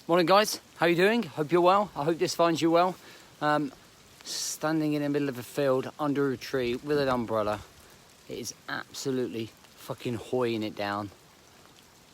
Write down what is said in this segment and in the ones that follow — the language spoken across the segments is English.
Morning guys, how you doing? Hope you're well. I hope this finds you well. Standing in the middle of a field under a tree with an umbrella. It is absolutely fucking hoying it down.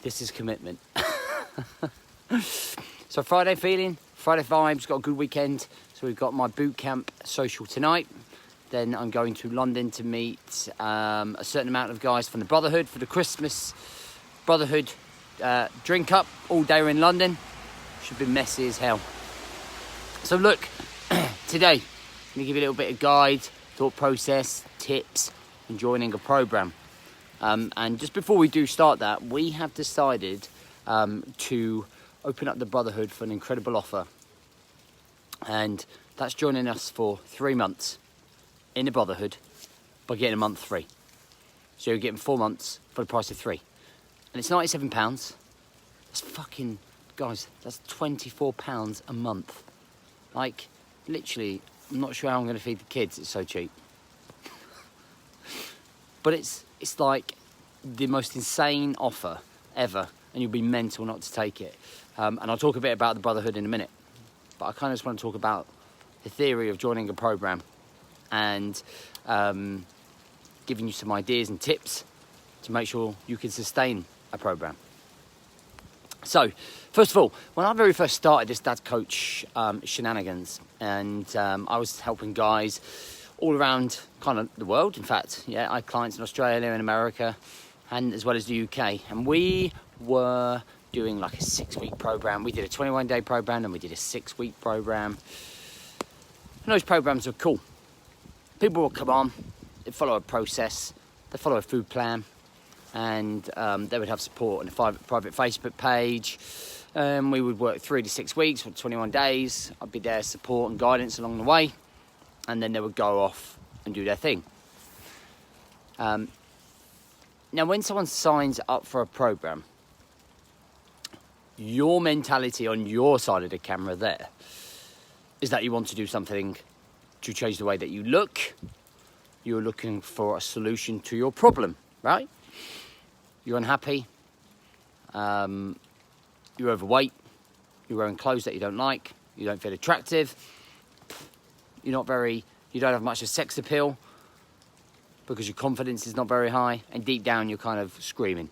This is commitment. So Friday feeling, Friday vibes, got a good weekend. So we've got my boot camp social tonight. Then I'm going to London to meet a certain amount of guys from the Brotherhood for the Christmas Brotherhood drink up. All day we're in London. Should be messy as hell. So look, today I'm going to give you a little bit of guide, thought process, tips in joining a program. And just before we do start that, we have decided to open up the Brotherhood for an incredible offer. And that's joining us for 3 months in the Brotherhood by getting a month free. So you're getting 4 months for the price of 3. And it's £97. That's fucking... Guys, that's £24 a month. Like, literally, I'm not sure how I'm going to feed the kids. It's so cheap. But it's like the most insane offer ever, and you'll be mental not to take it. And I'll talk a bit about the Brotherhood in a minute. But I kind of just want to talk about the theory of joining a program and giving you some ideas and tips to make sure you can sustain a program. So, first of all, when I very first started this dad coach shenanigans, and I was helping guys all around kind of the world. In fact, yeah, I had clients in Australia and America, and as well as the UK. And we were doing like a 6-week program. We did a 21-day program, and we did a 6-week program. And those programs are cool. People will come on, they follow a process, they follow a food plan. And they would have support on a private Facebook page. We would work 3 to 6 weeks for 21 days. I'd be there, support and guidance along the way. And then they would go off and do their thing. Now, when someone signs up for a program, your mentality on your side of the camera there is that you want to do something to change the way that you look. You're looking for a solution to your problem, right? You're unhappy, you're overweight, you're wearing clothes that you don't like, you don't feel attractive, you don't have much of sex appeal because your confidence is not very high, and deep down you're kind of screaming.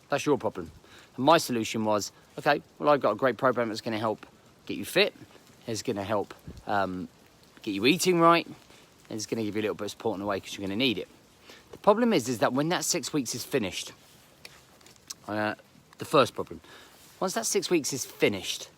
That's your problem. And my solution was, okay, well, I've got a great program that's going to help get you fit, it's going to help get you eating right, and it's going to give you a little bit of support in the way because you're going to need it. The problem is that when that 6 weeks is finished, the first problem, once that 6 weeks is finished,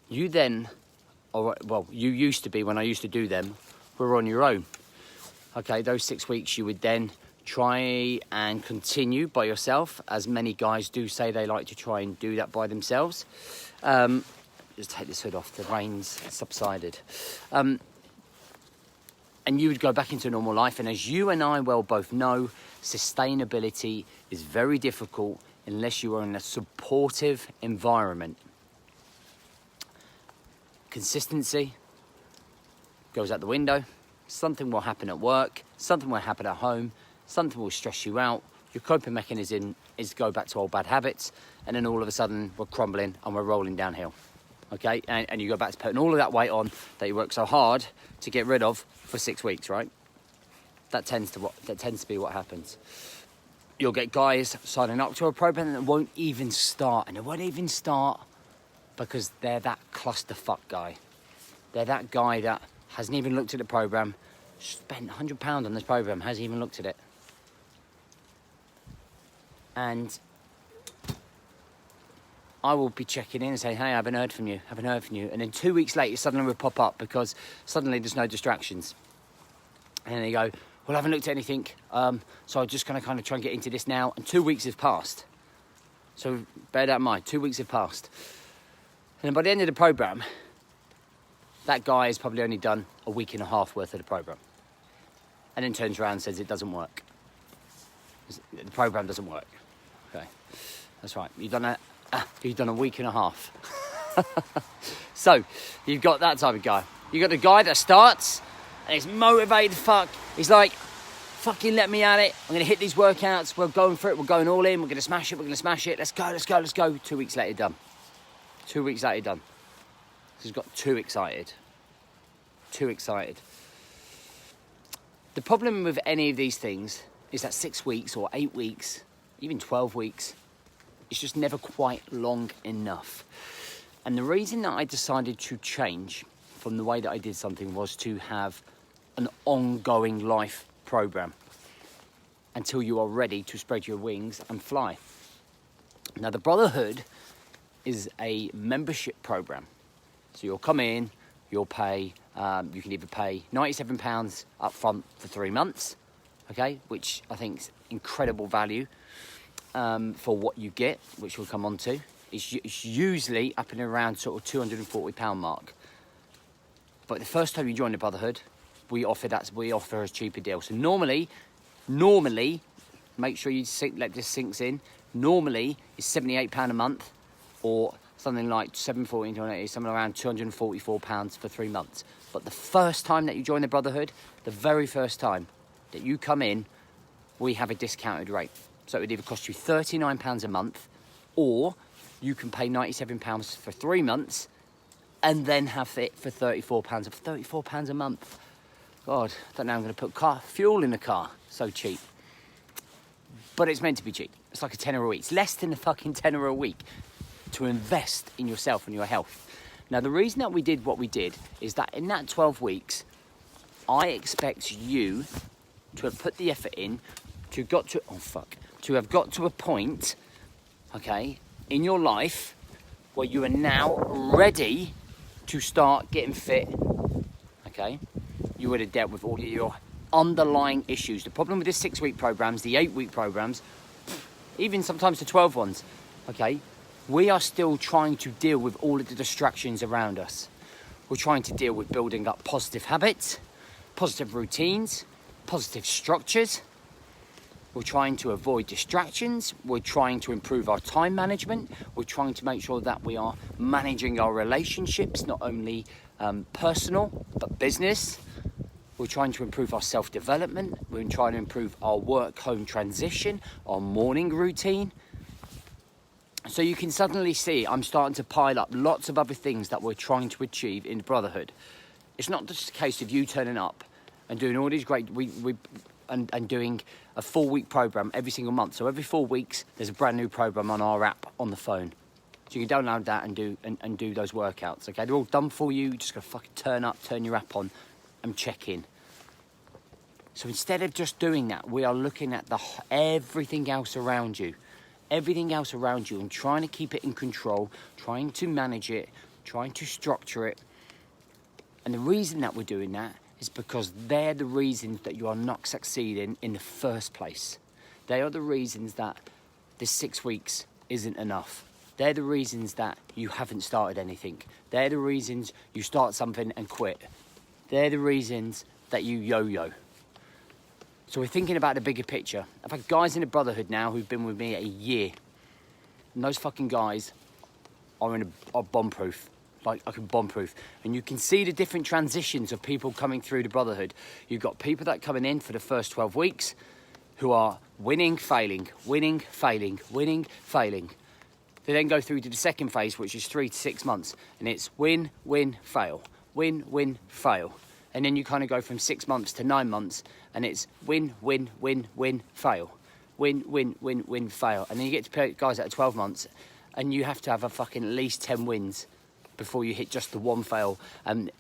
you then, you used to be, when I used to do them, were on your own. Okay, those 6 weeks you would then try and continue by yourself, as many guys do say they like to try and do that by themselves. Just take this hood off, the rain's subsided. And you would go back into normal life. And as you and I well both know, sustainability is very difficult unless you are in a supportive environment. Consistency goes out the window. Something will happen at work. Something will happen at home. Something will stress you out. Your coping mechanism is to go back to old bad habits. And then all of a sudden we're crumbling and we're rolling downhill. Okay, and you go back to putting all of that weight on that you work so hard to get rid of for 6 weeks, right? That tends to be what happens. You'll get guys signing up to a program that won't even start, and it won't even start because they're that clusterfuck guy. They're that guy that hasn't even looked at the program, spent £100 on this program, hasn't even looked at it. And I will be checking in and saying, hey, I haven't heard from you. And then 2 weeks later, suddenly we'll pop up because suddenly there's no distractions. And they go, well, I haven't looked at anything. So I'm just going to kind of try and get into this now. And 2 weeks have passed. So bear that in mind, 2 weeks have passed. And then by the end of the program, that guy has probably only done a week and a half worth of the program. And then turns around and says it doesn't work. The program doesn't work. Okay, that's right. You've done a week and a half. So you've got that type of guy. You've got the guy that starts and he's motivated, he's like, fucking let me at it. I'm going to hit these workouts. We're going for it. We're going all in. We're going to smash it. Let's go. 2 weeks later, done. 2 weeks later, done. He's got too excited. Too excited. The problem with any of these things is that 6 weeks or 8 weeks, even 12 weeks, it's just never quite long enough. And the reason that I decided to change from the way that I did something was to have an ongoing life program until you are ready to spread your wings and fly. Now, the Brotherhood is a membership program. So you'll come in, you'll pay, you can either pay £97 up front for 3 months, okay, which I think is incredible value for what you get, which we'll come on to. It's usually up and around sort of £240 mark. But the first time you join the Brotherhood, we offer a cheaper deal. So normally, make sure you let this sink in. Normally, it's £78 a month, or something like £740, something around £244 for 3 months. But the first time that you join the Brotherhood, the very first time that you come in, we have a discounted rate. So it would either cost you £39 a month, or you can pay £97 for 3 months, and then have it for £34. £34 a month. God, I don't know, I'm going to put fuel in the car. So cheap. But it's meant to be cheap. It's like a tenner a week. It's less than a fucking tenner a week to invest in yourself and your health. Now, the reason that we did what we did is that in that 12 weeks, I expect you to have put the effort in, to have got to a point, okay, in your life where you are now ready to start getting fit, okay? You would have dealt with all your underlying issues. The problem with the 6-week programs, the 8-week programs, even sometimes the 12 ones, okay? We are still trying to deal with all of the distractions around us. We're trying to deal with building up positive habits, positive routines, positive structures. We're trying to avoid distractions. We're trying to improve our time management. We're trying to make sure that we are managing our relationships, not only personal, but business. We're trying to improve our self-development. We're trying to improve our work-home transition, our morning routine. So you can suddenly see I'm starting to pile up lots of other things that we're trying to achieve in the Brotherhood. It's not just a case of you turning up and doing all these great, and doing a 4-week program every single month. So every 4 weeks, there's a brand new program on our app on the phone. So you can download that and do those workouts, okay? They're all done for you. You just gotta fucking turn up, turn your app on, and check in. So instead of just doing that, we are looking at everything else around you. Everything else around you, and trying to keep it in control, trying to manage it, trying to structure it. And the reason that we're doing that is because they're the reasons that you are not succeeding in the first place. They are the reasons that this 6 weeks isn't enough. They're the reasons that you haven't started anything. They're the reasons you start something and quit. They're the reasons that you yo-yo. So we're thinking about the bigger picture. I've had guys in the Brotherhood now who've been with me a year. And those fucking guys are bomb-proof. Like bomb-proof. And you can see the different transitions of people coming through the Brotherhood. You've got people that are coming in for the first 12 weeks who are winning, failing, winning, failing, winning, failing. They then go through to the second phase, which is 3 to 6 months. And it's win, win, fail. Win, win, fail. And then you kind of go from 6 months to 9 months, and it's win, win, win, win, fail. Win, win, win, win, fail. And then you get to guys that are 12 months, and you have to have a fucking at least 10 wins before you hit just the one fail. And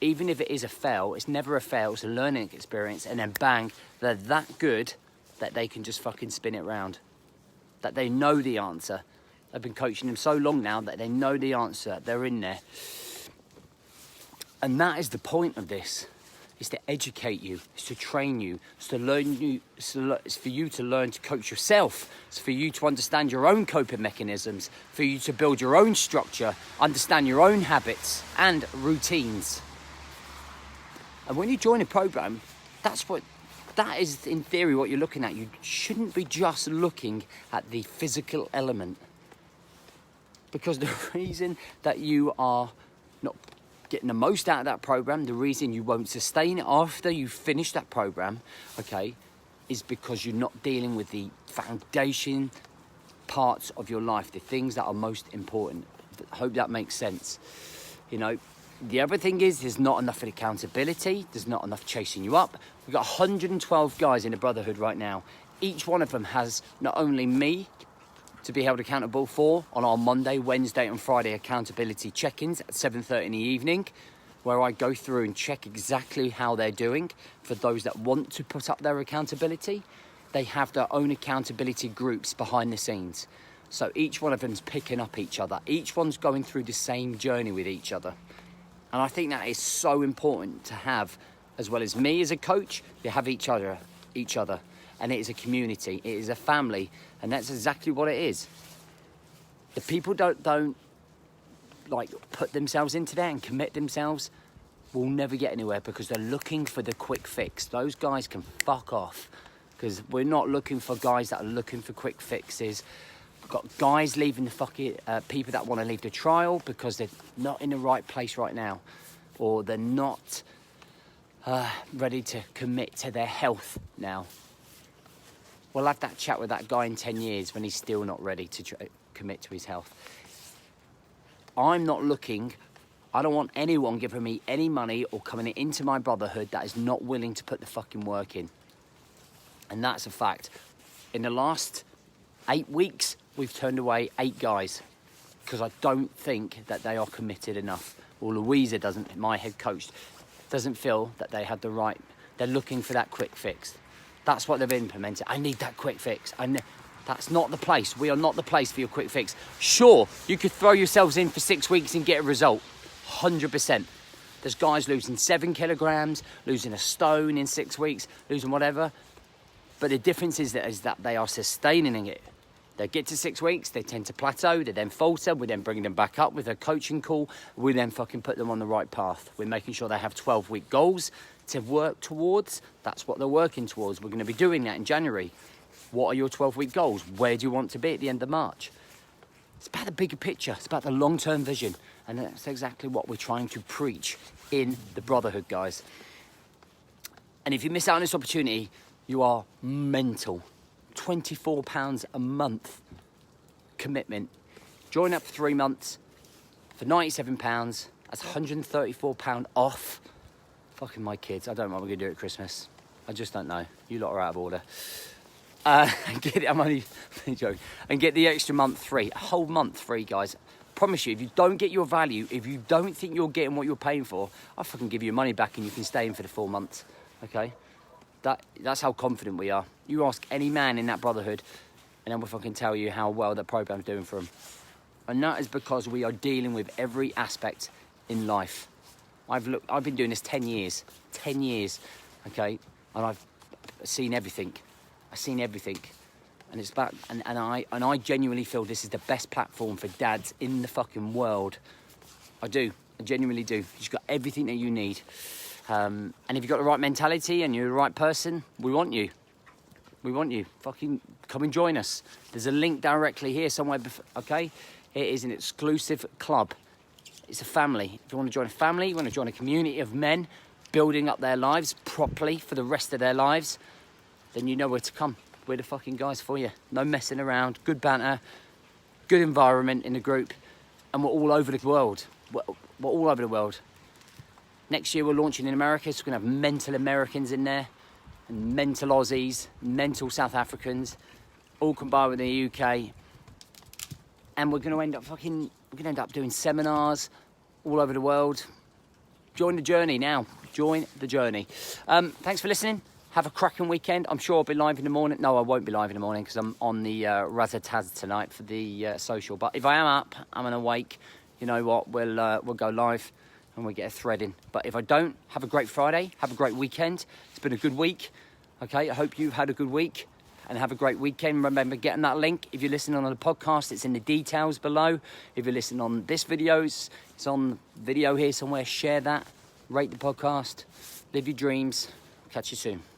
even if it is a fail, it's never a fail, it's a learning experience. And then bang, they're that good that they can just fucking spin it round. That they know the answer. I've been coaching them so long now that they know the answer. They're in there. And that is the point of this. It's to educate you. It's to train you. It's to learn you. It's for you to learn to coach yourself. It's for you to understand your own coping mechanisms. For you to build your own structure, understand your own habits and routines. And when you join a program, that is in theory what you're looking at. You shouldn't be just looking at the physical element. Because the reason that you are not getting the most out of that program, the reason you won't sustain it after you finish that program, okay, is because you're not dealing with the foundation parts of your life, the things that are most important. Hope that makes sense. You know, the other thing is there's not enough accountability. There's not enough chasing you up. We've got 112 guys in the Brotherhood right now. Each one of them has not only me to be held accountable for on our Monday, Wednesday and Friday accountability check-ins at 7:30 in the evening, where I go through and check exactly how they're doing. For those that want to put up their accountability, they have their own accountability groups behind the scenes. So each one of them's picking up each other. Each one's going through the same journey with each other. And I think that is so important to have, as well as me as a coach, you have each other. And it is a community, it is a family, and that's exactly what it is. The people don't like put themselves into that and commit themselves will never get anywhere because they're looking for the quick fix. Those guys can fuck off because we're not looking for guys that are looking for quick fixes. We've got guys leaving the fucking people that want to leave the trial because they're not in the right place right now, or they're not ready to commit to their health now. We'll have that chat with that guy in 10 years when he's still not ready to commit to his health. I'm not looking, I don't want anyone giving me any money or coming into my Brotherhood that is not willing to put the fucking work in. And that's a fact. In the last 8 weeks, we've turned away 8 guys because I don't think that they are committed enough. Or Louisa doesn't, my head coach, doesn't feel that they had the right, they're looking for that quick fix. That's what they've implemented. I need that quick fix. That's not the place. We are not the place for your quick fix. Sure, you could throw yourselves in for 6 weeks and get a result. 100%. There's guys losing 7 kilograms, losing a stone in 6 weeks, losing whatever. But the difference is that they are sustaining it. They get to 6 weeks, they tend to plateau, they then falter, we then bring them back up with a coaching call, we then fucking put them on the right path. We're making sure they have 12-week goals to work towards. That's what they're working towards. We're going to be doing that in January. What are your 12-week goals? Where do you want to be at the end of March? It's about the bigger picture. It's about the long-term vision. And that's exactly what we're trying to preach in the Brotherhood, guys. And if you miss out on this opportunity, you are mental. £24 a month commitment. Join up for 3 months for £97. That's £134 off. Fucking my kids. I don't know what we're going to do at Christmas. I just don't know. You lot are out of order. I'm only joking. And get the extra month free. A whole month free, guys. I promise you, if you don't get your value, if you don't think you're getting what you're paying for, I'll fucking give you your money back and you can stay in for the 4 months. Okay? That's how confident we are. You ask any man in that Brotherhood and then we'll fucking tell you how well the programme's doing for them. And that is because we are dealing with every aspect in life. I've been doing this 10 years, okay? And I've seen everything. And it's about, and I genuinely feel this is the best platform for dads in the fucking world. I genuinely do. You've got everything that you need. And if you've got the right mentality and you're the right person, we want you. Fucking come and join us. There's a link directly here somewhere, okay? It is an exclusive club. It's a family. If you want to join a family, you want to join a community of men building up their lives properly for the rest of their lives, then you know where to come. We're the fucking guys for you. No messing around, good banter, good environment in the group, and we're all over the world. We're all over the world. Next year we're launching in America, so we're going to have mental Americans in there, and mental Aussies, mental South Africans, all combined with the UK. And we're going to end up doing seminars all over the world. Join the journey now. Join the journey. Thanks for listening. Have a cracking weekend. I'm sure I'll be live in the morning. No, I won't be live in the morning because I'm on the Razzatazz tonight for the social. But if I am up, I'm awake, you know what, we'll go live and we'll get a thread in. But if I don't, have a great Friday. Have a great weekend. It's been a good week. Okay, I hope you've had a good week. And have a great weekend. Remember, getting that link. If you're listening on the podcast, it's in the details below. If you're listening on this video, it's on video here somewhere. Share that. Rate the podcast. Live your dreams. Catch you soon.